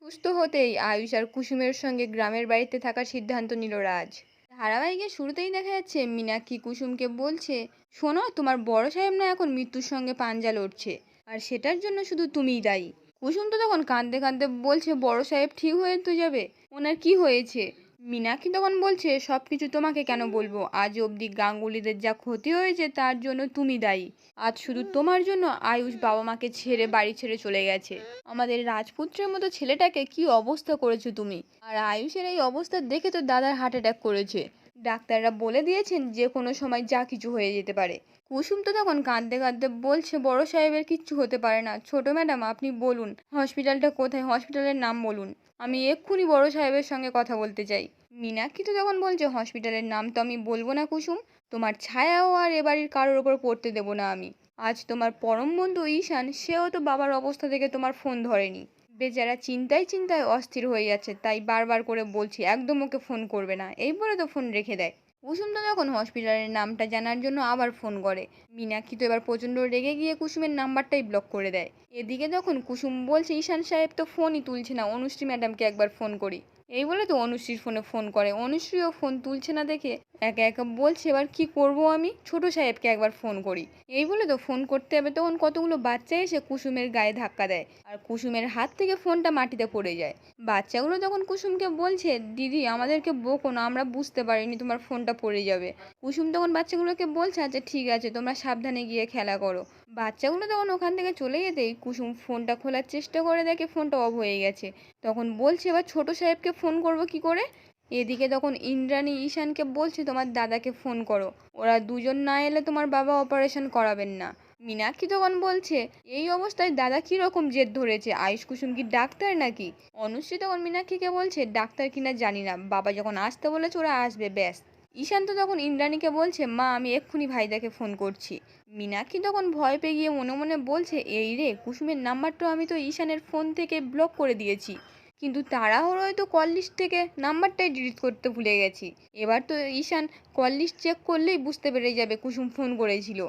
সুস্থ হতেই আয়ুষ আর কুসুমের সঙ্গে গ্রামের বাড়িতে থাকার সিদ্ধান্ত নিল রাজ। ধারাবাহিকের শুরুতেই দেখা যাচ্ছে মীনাক্ষী কুসুমকে বলছে, শোনো, তোমার বড় সাহেব না এখন মৃত্যুর সঙ্গে পাঞ্জা লড়ছে, আর সেটার জন্য শুধু তুমিই দায়ী। কুসুম তো তখন কাঁদতে কাঁদতে বলছে, বড় সাহেব ঠিক হয়ে তো যাবে, ওনার কি হয়েছে? মীনাক্ষী তখন বলছে, সবকিছু তোমাকে কেন বলবো, আজ অবধি গাঙ্গুলিদের যা ক্ষতি হয়েছে তার জন্য তুমি দায়ী। আজ শুধু তোমার জন্য আয়ুষ বাবা মাকে ছেড়ে বাড়ি ছেড়ে চলে গেছে। আমাদের রাজপুত্রের মতো ছেলেটাকে কি অবস্থা করেছো তুমি। আর আয়ুষের এই অবস্থা দেখে তো দাদার হার্ট অ্যাটাক করেছে। ডাক্তাররা বলে দিয়েছেন যে কোনো সময় যা কিছু হয়ে যেতে পারে। কুসুম তো তখন কাঁদতে কাঁদতে বলছে, বড় সাহেবের কিচ্ছু হতে পারে না। ছোট ম্যাডাম, আপনি বলুন হসপিটালটা কোথায়, হসপিটালের নাম বলুন, আমি এক্ষুনি বড় সাহেবের সঙ্গে কথা বলতে চাই। মীনাক্ষী তো তখন বলছে, হসপিটালের নাম তো আমি বলবো না কুসুম, তোমার ছায়াও আর এ বাড়ির কারোর ওপর পড়তে দেবো না আমি। আজ তোমার পরম বন্ধু ঈশান, সেও তো বাবার অবস্থা থেকে তোমার ফোন ধরেনি। বেচারা চিন্তায় চিন্তায় অস্থির হয়ে যাচ্ছে, তাই বারবার করে বলছি একদম ওকে ফোন করবে না, এই বলে তো ফোন রেখে দেয়। কুসুম তো তখন হসপিটালের নামটা জানার জন্য আবার ফোন করে। মীনাক্ষী তো এবার প্রচণ্ড রেগে গিয়ে কুসুমের নাম্বারটাই ব্লক করে দেয়। এদিকে তখন কুসুম বলছে, ঈশান সাহেব তো ফোনই তুলছে না, অনুশ্রী ম্যাডামকে একবার ফোন করি। এই বলে তো অনুশ্রীর ফোনে ফোন করে। অনুশ্রীও ফোন তুলছে না দেখে একা একা বলছে, এবার কি করব আমি, ছোট সাহেবকে একবার ফোন করি। এই বলে তো ফোন করতে হবে, তখন কতগুলো বাচ্চা এসে কুসুমের গায়ে ধাক্কা দেয়, আর কুসুমের হাত থেকে ফোনটা মাটিতে পড়ে যায়। বাচ্চাগুলো তখন কুসুমকে বলছে, দিদি আমাদেরকে বকো না, আমরা বুঝতে পারিনি তোমার ফোনটা পড়ে যাবে। কুসুম তখন বাচ্চাগুলোকে বলছে, আচ্ছা ঠিক আছে, তোমরা সাবধানে গিয়ে খেলা করো। বাচ্চাগুলো তখন ওখান থেকে চলে যেতেই কুসুম ফোনটা খোলার চেষ্টা করে, দেখে ফোনটা অফ হয়ে গেছে। তখন বলছে, এবার ছোট সাহেবকে ফোন করব কি করে। এদিকে তখন ইন্দ্রাণী ঈশানকে বলছে, তোমার দাদাকে ফোন করো, ওরা দুজন না এলে তোমার বাবা অপারেশন করাবেন না। মীনাক্ষী তখন বলছে, এই অবস্থায় দাদা কি রকম জেদ ধরেছে, আয়ুষ কুসুম কি ডাক্তার নাকি? অনুশ্রী তখন মীনাক্ষীকে বলছে, ডাক্তার কিনা জানি না, বাবা যখন আসতে বলেছে ওরা আসবে, ব্যাস। ঈশান তো তখন ইন্দ্রাণীকে বলছে, মা আমি এক্ষুনি ভাইদাকে ফোন করছি। মীনাক্ষী তখন ভয় পেয়ে গিয়ে মনে মনে বলছে, এই রে, কুসুমের নাম্বারটা আমি তো ঈশানের ফোন থেকে ব্লক করে দিয়েছি, কিন্তু তাড়াহুড়োয় তো কল লিস্ট থেকে নাম্বারটাই ডিলিট করতে ভুলে গেছি। এবার তো ঈশান কল লিস্ট চেক করলেই বুঝতে পেরে যাবে কুসুম ফোন করেছিল,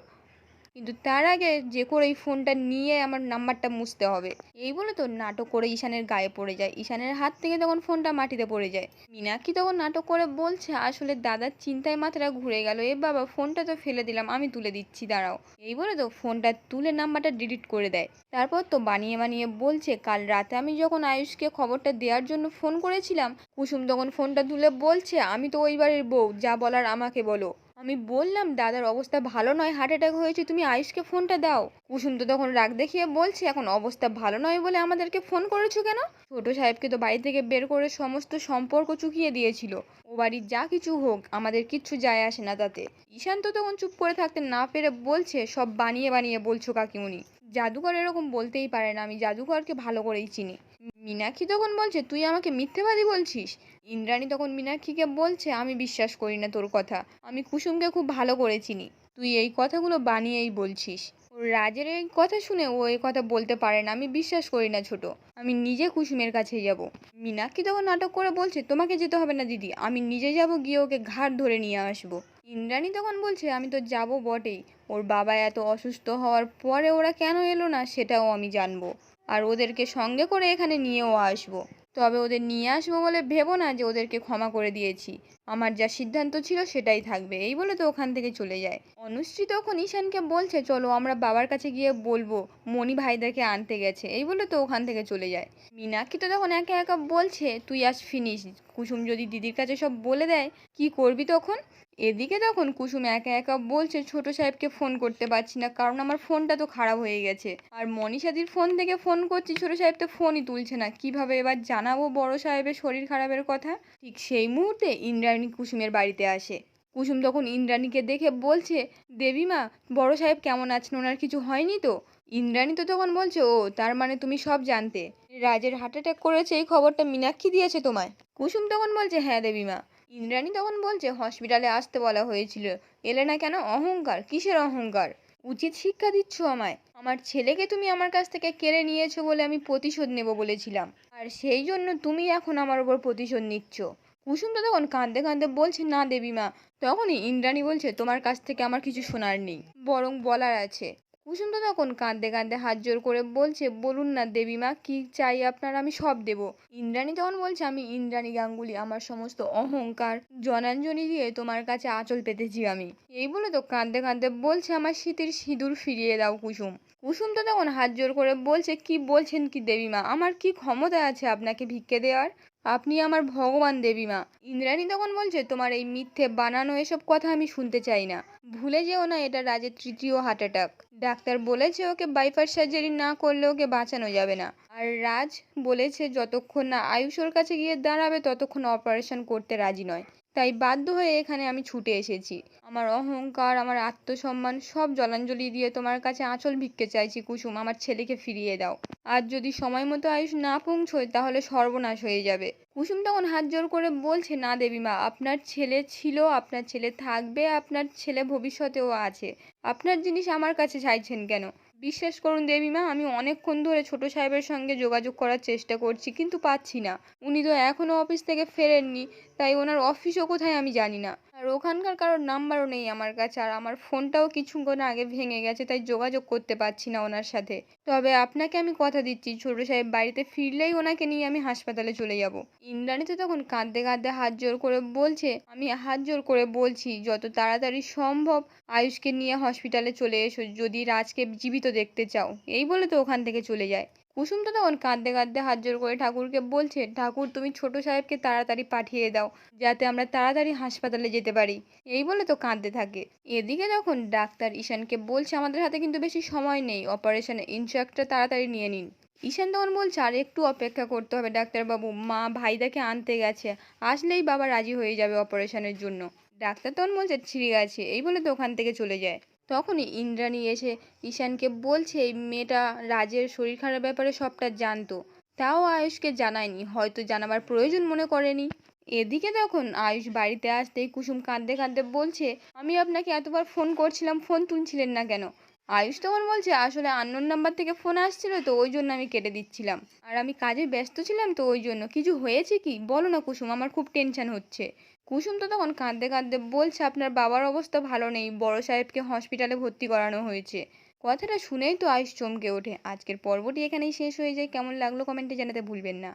কিন্তু তার আগে যে করে এই ফোনটা নিয়ে আমার নাম্বারটা মুছতে হবে। এই বলে তো নাটক করে ঈশানের গায়ে পড়ে যায়। ঈশানের হাত থেকে তখন ফোনটা মাটিতে পড়ে যায়। মীনাক্ষী তখন নাটক করে বলছে, আসলে দাদার চিন্তায় মাথাটা ঘুরে গেল, এ বাবা ফোনটা তো ফেলে দিলাম, আমি তুলে দিচ্ছি, দাঁড়াও। এই বলে তো ফোনটা তুলে নাম্বারটা ডিলিট করে দেয়। তারপর তো বানিয়ে বানিয়ে বলছে, কাল রাতে আমি যখন আয়ুষকে খবরটা দেওয়ার জন্য ফোন করেছিলাম, কুসুম তখন ফোনটা তুলে বলছে, আমি তো ওই বাড়ির বউ, যা বলার আমাকে বলো। আমি বললাম দাদার অবস্থা ভালো নয়, হার্ট অ্যাটাক হয়েছে, তুমি আয়ুষকে ফোনটা দাও। কুসুম তো তখন রাগ দেখিয়ে বলছে, এখন অবস্থা ভালো নয় বলে আমাদেরকে ফোন করেছো কেন? ছোট সাহেবকে তো বাড়ি থেকে বের করে সমস্ত সম্পর্ক চুকিয়ে দিয়েছিল, ও বাড়ির যা কিছু হোক আমাদের কিচ্ছু যায় আসে না তাতে। ঈশান তো তখন চুপ করে থাকতে না পেরে বলছে, সব বানিয়ে বানিয়ে বলছো কাকিমুনি, জাদুকর এরকম বলতেই পারে না, আমি জাদুকরকে ভালো করেই চিনি। মীনাক্ষী তখন বলছে, তুই আমাকে মিথ্যেবাদী বলছিস? ইন্দ্রাণী তখন মীনাক্ষীকে বলছে, আমি বিশ্বাস করি না তোর কথা, আমি কুসুমকে খুব ভালো করে চিনি, তুই এই কথাগুলো বানিয়েই বলছিস। রাজের এই কথা শুনে ও এই কথা বলতে পারে না, আমি বিশ্বাস করি না ছোট, আমি নিজে কুসুমের কাছে যাব। মীনাক্ষী তখন নাটক করে বলছে, তোমাকে যেতে হবে না দিদি, আমি নিজে যাব, গিয়ে ওকে ঘাট ধরে নিয়ে আসবো। ইন্দ্রাণী তখন বলছে, আমি তো যাব বটেই, ওর বাবা এত অসুস্থ হওয়ার পরে ওরা কেন এলো না সেটাও আমি জানবো, আর ওদেরকে সঙ্গে করে এখানে নিয়েও আসবো। তবে ওদের নিয়ে আসবো বলে ভেবো না যে ওদেরকে ক্ষমা করে দিয়েছি, আমার যা সিদ্ধান্ত ছিল সেটাই থাকবে। এই বলে তো ওখান থেকে চলে যায়। অনুশ্রী তখন ঈশানকে বলছে, চলো আমরা বাবার কাছে গিয়ে বলবো মণি ভাইদাকে আনতে গেছে। এই বলে তো ওখান থেকে চলে যায়। মীনাক্ষী তো তখন একা একা বলছে, তুই আজ ফিনিশ, কুসুম যদি দিদির কাছে সব বলে দেয় কি করবি তখন? এদিকে তখন কুসুম একা একা বলছে, ছোট সাহেবকে ফোন করতে পারছি না, কারণ আমার ফোনটা তো খারাপ হয়ে গেছে, আর মনীষাদির ফোন থেকে ফোন করছি, ছোট সাহেব তো ফোনই তুলছে না, কিভাবে এবার জানাবো বড় সাহেবের শরীর খারাপের কথা। ঠিক সেই মুহূর্তে ইন্দ্রাণী কুসুমের বাড়িতে আসে। কুসুম তখন ইন্দ্রাণীকে দেখে বলছে, দেবীমা, বড় সাহেব কেমন আছেন, ওনার কিছু হয়নি তো? ইন্দ্রাণী তো তখন বলছে, ও তার মানে তুমি সব জানতে, রাজের হার্ট অ্যাটাক করেছে এই খবরটা মীনাক্ষী দিয়েছে তোমায়? কুসুম তখন বলছে, হ্যাঁ দেবীমা। ইন্দ্রাণী তখন বলছে, হসপিটালে আসতে বলা হয়েছিল, এলে না কেন? অহংকার, কিসের অহংকার? উচিত শিক্ষা দিচ্ছ আমায়? আমার ছেলেকে তুমি আমার কাছ থেকে কেড়ে নিয়েছো বলে আমি প্রতিশোধ নেব বলেছিলাম, আর সেই জন্য তুমি এখন আমার ওপর প্রতিশোধ নিচ্ছ। কুসুম তো তখন কাঁদতে কাঁদতে বলছে, না দেবীমা। তখনই ইন্দ্রাণী বলছে, তোমার কাছ থেকে আমার কিছু শোনার নেই, বরং বলার আছে। কুসুম তো তখন কাঁদতে কাঁদতে হাত জোর করে বলছে, বলুন না দেবীমা, কি চাই আপনার, আমি সব দেব। ইন্দ্রাণী তখন বলছে, আমি ইন্দ্রাণী গাঙ্গুলি, আমার সমস্ত অহংকার জনাঞ্জলি দিয়ে তোমার কাছে আঁচল পেতেছি আমি। এই বলে তো কাঁদতে কাঁদতে বলছে, আমার শীতের সিঁদুর ফিরিয়ে দাও কুসুম। কুসুম তো তখন হাত জোর করে বলছে, কি বলছেন কি দেবীমা, আমার কি ক্ষমতা আছে আপনাকে ভিক্ষে দেওয়ার? আপনি আমার ভগবান দেবীমা। ইন্দ্রাণী তখন বলছে, তোমার এই মিথ্যে বানানো এসব কথা আমি শুনতে চাই না। ভুলে যেও না এটা রাজের তৃতীয় হার্ট অ্যাটাক। ডাক্তার বলেছে ওকে বাইপাস সার্জারি না করলে ওকে বাঁচানো যাবে না। আর রাজ বলেছে যতক্ষণ না আয়ুষ ওর কাছে গিয়ে দাঁড়াবে ততক্ষণ অপারেশন করতে রাজি নয়। তাই বাধ্য হয়ে এখানে আমি ছুটে এসেছি। আমার অহংকার, আমার আত্মসম্মান সব জলাঞ্জলি দিয়ে তোমার কাছে আঁচল ভিক্ষে চাইছি কুসুম, আমার ছেলেকে ফিরিয়ে দাও। আর যদি সময় মতো আয়ুষ না পৌঁছয় তাহলে সর্বনাশ হয়ে যাবে। কুসুম তখন হাত জোর করে বলছে, না দেবীমা, আপনার ছেলে ছিল, আপনার ছেলে থাকবে, আপনার ছেলে ভবিষ্যতেও আছে। আপনার জিনিস আমার কাছে চাইছেন কেন? বিশ্বাস করুন দেবীমা, আমি অনেকক্ষণ ধরে ছোট সাহেবের সঙ্গে যোগাযোগ করার চেষ্টা করছি কিন্তু পাচ্ছি না। উনি তো এখনো অফিস থেকে ফেরেননি, তাই ওনার অফিসও কোথায় আমি জানি না। আর ওখানকার কারোর নাম্বারও নেই আমার কাছে, আর আমার ফোনটাও কিছুক্ষণ আগে ভেঙে গেছে, তাই যোগাযোগ করতে পারছি না ওনার সাথে। তবে আপনাকে আমি কথা দিচ্ছি, ছোট সাহেব বাড়িতে ফিরলেই ওনাকে নিয়ে আমি হাসপাতালে চলে যাব। ইন্দ্রাণী তো তখন কাঁদতে কাঁদতে হাত জোর করে বলছে, আমি হাত জোর করে বলছি যত তাড়াতাড়ি সম্ভব আয়ুষকে নিয়ে হসপিটালে চলে এসো, যদি রাজকে জীবিত দেখতে চাও। এই বলে তো ওখান থেকে চলে যায়। কুসুম তো তখন কাঁদতে কাঁদতে হাত জোর করে ঠাকুরকে বলছে, ঠাকুর তুমি ছোট সাহেবকে তাড়াতাড়ি পাঠিয়ে দাও, যাতে আমরা তাড়াতাড়ি হাসপাতালে যেতে পারি। এই বলে তো কাঁদতে থাকে। এদিকে তখন ডাক্তার ঈশানকে বলছে, আমাদের হাতে কিন্তু বেশি সময় নেই, অপারেশনের ইনস্ট্রাক্টটা তাড়াতাড়ি নিয়ে নিন। ঈশান তখন বলছে, আর একটু অপেক্ষা করতে হবে ডাক্তারবাবু, মা ভাইদাকে আনতে গেছে, আসলেই বাবা রাজি হয়ে যাবে অপারেশনের জন্য। ডাক্তার তখন বলছে, ঠিক আছে। এই বলে তো ওখান থেকে চলে যায়। তখনই ইন্দ্রাণী এসে ঈশানকে বলছে, এই মেয়েটা রাজের শরীর খারাপ ব্যাপারে সবটা জানতো, তাও আয়ুষকে জানায়নি, হয়তো জানাবার প্রয়োজন মনে করেনি। এদিকে তখন আয়ুষ বাড়িতে আসতেই কুসুম কাঁদতে কাঁদতে বলছে, আমি আপনাকে এতবার ফোন করছিলাম, ফোন তুলছিলেন না কেন? আয়ুষ তখন বলছে, আসলে আননোন নাম্বার থেকে ফোন আসছিল তো ওই জন্য আমি কেটে দিচ্ছিলাম, আর আমি কাজে ব্যস্ত ছিলাম তো ওই জন্য। কিছু হয়েছে কি বলো না কুসুম, আমার খুব টেনশন হচ্ছে। কুসুম তো তখন কাঁদতে কাঁদতে বলছে, আপনার বাবার অবস্থা ভালো নেই, বড় সাহেবকে হসপিটালে ভর্তি করানো হয়েছে। কথাটা শুনেই তো আয়ুষ চমকে ওঠে। আজকের পর্বটি এখানেই শেষ হয়ে যায়। কেমন লাগলো কমেন্টে জানাতে ভুলবেন না।